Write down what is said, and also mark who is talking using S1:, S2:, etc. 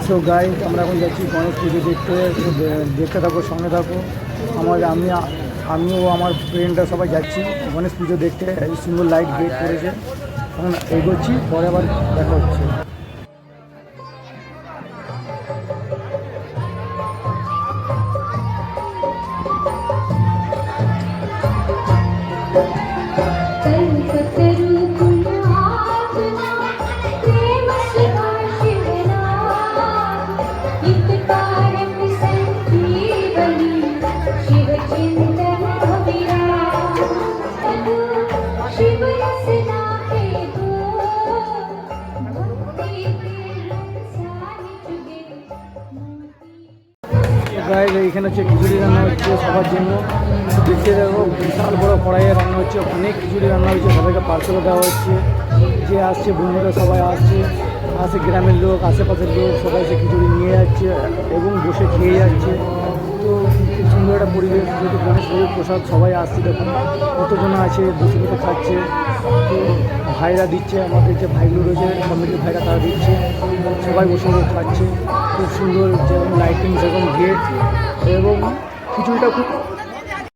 S1: So guys আমরা এখন যাচ্ছি গণেশ পুজো দেখতে। দেখতে থাকো, সঙ্গে থাকো। আমিও আমার ফ্রেন্ডরা সবাই যাচ্ছি গণেশ পুজো দেখতে। এই সুন্দর লাইট গেট করেছে, এখন এগোচ্ছি, পরে আবার দেখা হচ্ছে। গাইজ এইখানে হচ্ছে খিচুড়ি রান্না হচ্ছে সবার জন্য। দেখতে দেখো, বিশাল বড় কড়াইয়ে রান্না হচ্ছে, অনেক খিচুড়ি রান্না হচ্ছে, সবাইকে পার্সেলও দেওয়া হচ্ছে। যে আসছে বন্ধুরা সবাই আসে গ্রামের লোক, আশেপাশের লোক সবাই এসে খিচুড়ি নিয়ে যাচ্ছে এবং বসে খেয়ে যাচ্ছে। তো খুব সুন্দর একটা পরিবেশ, যেহেতু গণেশ পুজোর প্রসাদ সবাই আসছে, দেখুন কতজন আছে বসে বসে খাচ্ছে। তো ভাইরা দিচ্ছে, আমাদের যে ভাইগুলো রয়েছে কমিটির ভাইরা তারা দিচ্ছে, সবাই বসে বসে খাচ্ছে। খুব সুন্দর যেমন লাইটিং, যেরকম গেট, এবং খিচুড়িটা খুব